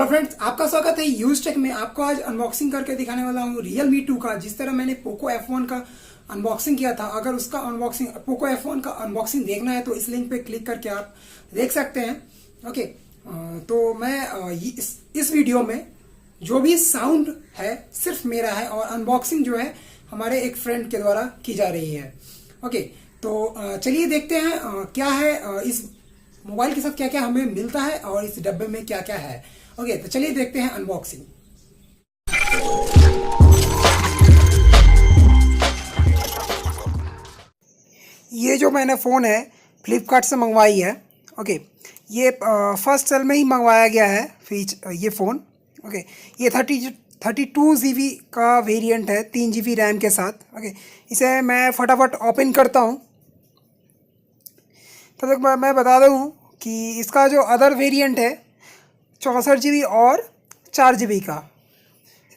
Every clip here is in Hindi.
हेलो फ्रेंड्स, आपका स्वागत है यूज टेक में। आपको आज अनबॉक्सिंग करके दिखाने वाला हूँ Realme 2 का। जिस तरह मैंने पोको F1 का अनबॉक्सिंग किया था, अगर उसका अनबॉक्सिंग पोको F1 का अनबॉक्सिंग देखना है तो इस लिंक पे क्लिक करके आप देख सकते हैं। ओके, तो मैं इस वीडियो में जो भी साउंड है सिर्फ मेरा है और अनबॉक्सिंग जो है हमारे एक फ्रेंड के द्वारा की जा रही है। ओके, तो चलिए देखते हैं क्या है इस मोबाइल के साथ, क्या क्या हमें मिलता है और इस डब्बे में क्या क्या है। ओके, तो चलिए देखते हैं अनबॉक्सिंग। ये जो मैंने फ़ोन है फ्लिपकार्ट से मंगवाई है। ओके, ये फर्स्ट सेल में ही मंगवाया गया है ये फ़ोन। ओके, ये 32 GB का वेरिएंट है, 3 GB रैम के साथ। ओके, इसे मैं फटाफट ओपन करता हूँ। तब तक मैं बता दूँ कि इसका जो अदर वेरिएंट है 64 GB और 4 GB का,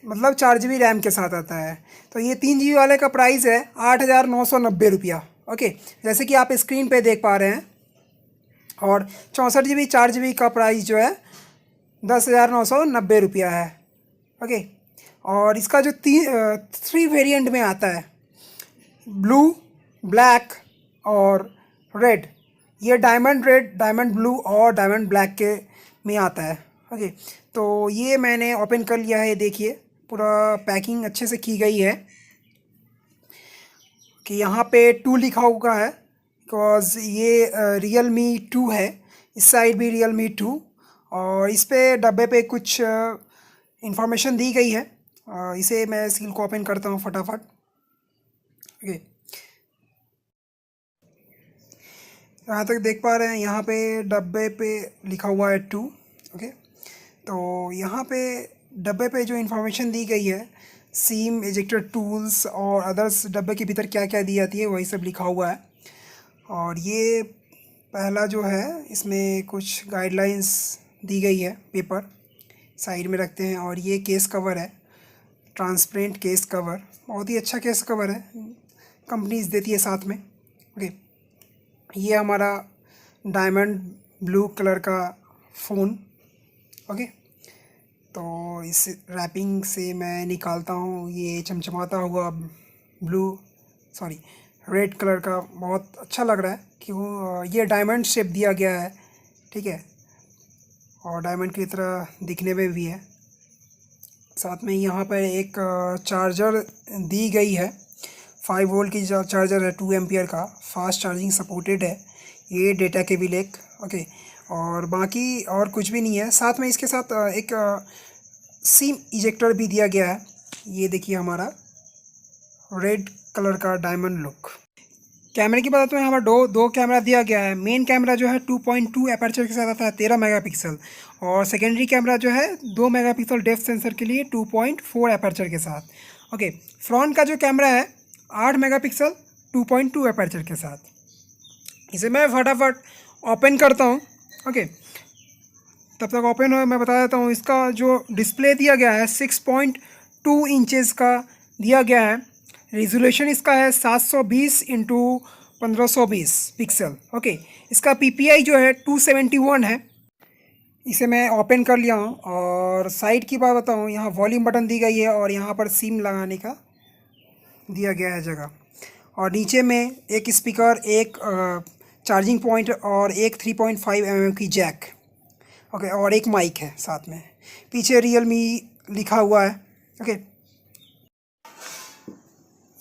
मतलब 4 GB रैम के साथ आता है। तो ये 3 GB वाले का प्राइस है 8,990 रुपया। ओके, जैसे कि आप स्क्रीन पे देख पा रहे हैं। और 64 GB 4 GB का प्राइस जो है 10,990 रुपया है। ओके, और इसका जो 3 वेरिएंट में आता है, ब्लू, ब्लैक और रेड। ये डायमंड रेड, डायमंड ब्लू और डायमंड ब्लैक के में आता है। ओके, तो ये मैंने ओपन कर लिया है। देखिए, पूरा पैकिंग अच्छे से की गई है कि यहाँ पे 2 लिखा हुआ है, बिकॉज़ ये Realme 2 है। इस साइड भी Realme 2, और इस पे डब्बे पे कुछ इंफॉर्मेशन दी गई है। इसे मैं सील को ओपन करता हूँ फटाफट। ओके, यहाँ तक देख पा रहे हैं, यहाँ पे डब्बे पे लिखा हुआ है 2। ओके, तो यहाँ पे डब्बे पे जो इन्फॉर्मेशन दी गई है, सिम इजेक्टर टूल्स और अदर्स, डब्बे के भीतर क्या क्या दी जाती है वही सब लिखा हुआ है। और ये पहला जो है, इसमें कुछ गाइडलाइंस दी गई है, पेपर साइड में रखते हैं। और ये केस कवर है, ट्रांसपेरेंट केस कवर, बहुत ही अच्छा केस कवर है, कंपनीज देती है साथ में। ओके, ये हमारा डायमंड ब्लू कलर का फ़ोन। ओके, तो इस रैपिंग से मैं निकालता हूँ। ये चमचमाता हुआ रेड कलर का बहुत अच्छा लग रहा है, क्यों ये डायमंड शेप दिया गया है। ठीक है, और डायमंड की तरह दिखने में भी है। साथ में यहाँ पर एक चार्जर दी गई है, 5 वोल्ट की चार्जर है, 2 एम्पियर का, फास्ट चार्जिंग सपोर्टेड है। ये डेटा केबल एक। ओके, और बाकी और कुछ भी नहीं है। साथ में इसके साथ एक सिम इजेक्टर भी दिया गया है। ये देखिए, हमारा रेड कलर का डायमंड लुक। कैमरे की बात तो यहाँ पर दो कैमरा दिया गया है। मेन कैमरा जो है 2.2 एपर्चर के साथ आता है, 13 मेगापिक्सल। और सेकेंडरी कैमरा जो है 2 मेगापिक्सल डेप्थ सेंसर के लिए 2.4 एपर्चर के साथ। ओके, फ्रंट का जो कैमरा है 8 मेगापिक्सल 2.2 एपर्चर के साथ। इसे मैं फटाफट ओपन करता हूँ। ओके, तब तक ओपन हो मैं बता देता हूँ। इसका जो डिस्प्ले दिया गया है 6.2 इंचेस का दिया गया है। रेजोल्यूशन इसका है 720 इंटू 1520 पिक्सल। ओके, इसका PPI जो है 271 है। इसे मैं ओपन कर लिया हूँ। और साइड की बात बताऊँ, यहाँ वॉल्यूम बटन दी गई है और यहाँ पर सिम लगाने का दिया गया है जगह। और नीचे में एक स्पीकर, एक चार्जिंग पॉइंट और एक 3.5 mm की जैक। ओके, और एक माइक है साथ में। पीछे Realme लिखा हुआ है। ओके,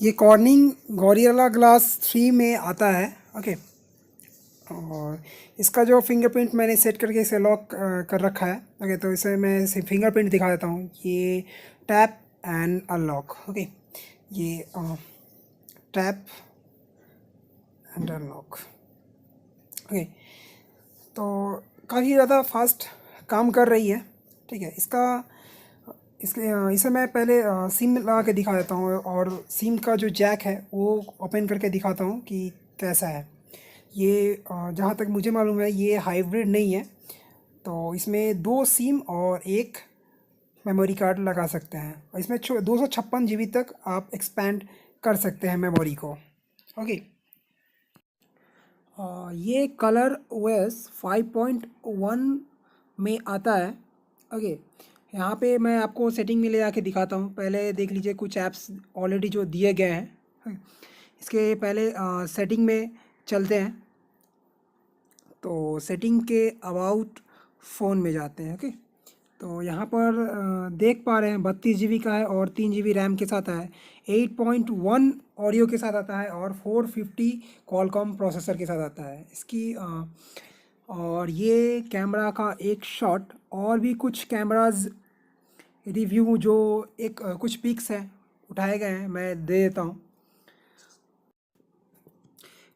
ये कॉर्निंग गोरिल्ला ग्लास 3 में आता है। ओके, और इसका जो फिंगरप्रिंट मैंने सेट करके इसे लॉक कर रखा है। ओके, तो इसे मैं इसे फिंगरप्रिंट दिखा देता हूँ। ये टैप एंड अनलॉक। ओके, ये टैप एंड अनलॉक। ओके, तो काफ़ी ज़्यादा फास्ट काम कर रही है। ठीक है, इसे मैं पहले सिम लगा के दिखा देता हूँ और सिम का जो जैक है वो ओपन करके दिखाता हूँ कि कैसा है। ये जहाँ तक मुझे मालूम है ये हाइब्रिड नहीं है, तो इसमें 2 सिम और एक मेमोरी कार्ड लगा सकते हैं। और इसमें 256 GB तक आप एक्सपेंड कर सकते हैं मेमोरी को। ओके, ये कलर OS 5.1 में आता है। ओके, यहाँ पे मैं आपको सेटिंग में ले आके दिखाता हूँ। पहले देख लीजिए कुछ ऐप्स ऑलरेडी जो दिए गए हैं। इसके पहले सेटिंग में चलते हैं। तो सेटिंग के अबाउट फ़ोन में जाते हैं। ओके, तो यहाँ पर देख पा रहे हैं 32 GB का है और 3 GB रैम के साथ है, 8.1 ऑडियो के साथ आता है और 450 क्वालकॉम प्रोसेसर के साथ आता है इसकी। और ये कैमरा का एक शॉट, और भी कुछ कैमराज रिव्यू जो कुछ पिक्स हैं उठाए गए हैं, मैं दे देता हूँ।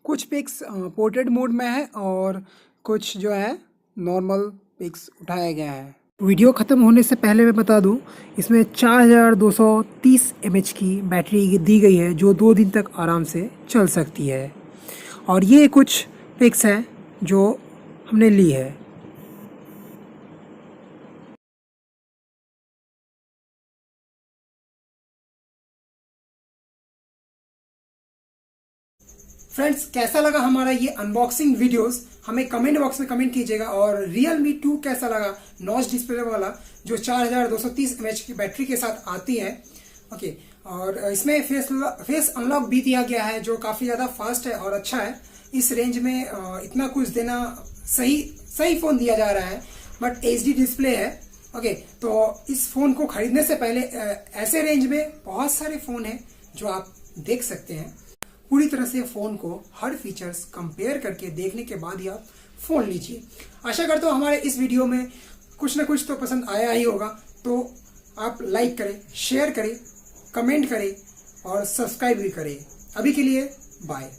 कुछ पिक्स पोर्ट्रेट मोड में है और कुछ जो है नॉर्मल पिक्स उठाए गए हैं। वीडियो ख़त्म होने से पहले मैं बता दूं, इसमें 4230 mAh की बैटरी दी गई है जो 2 दिन तक आराम से चल सकती है। और ये कुछ पिक्स हैं जो हमने ली है। फ्रेंड्स, कैसा लगा हमारा ये अनबॉक्सिंग वीडियोस, हमें कमेंट बॉक्स में कमेंट कीजिएगा। और Realme 2 कैसा लगा, नॉच डिस्प्ले वाला जो 4230 mAh की बैटरी के साथ आती है। ओके, और इसमें फेस अनलॉक भी दिया गया है जो काफ़ी ज़्यादा फास्ट है और अच्छा है। इस रेंज में इतना कुछ देना सही फ़ोन दिया जा रहा है, बट HD डिस्प्ले है। ओके, तो इस फ़ोन को खरीदने से पहले ऐसे रेंज में बहुत सारे फ़ोन हैं जो आप देख सकते हैं। पूरी तरह से फ़ोन को हर फीचर्स कंपेयर करके देखने के बाद ही आप फ़ोन लीजिए। आशा करता हूँ हमारे इस वीडियो में कुछ ना कुछ तो पसंद आया ही होगा। तो आप लाइक करें, शेयर करें, कमेंट करें और सब्सक्राइब भी करें। अभी के लिए बाय।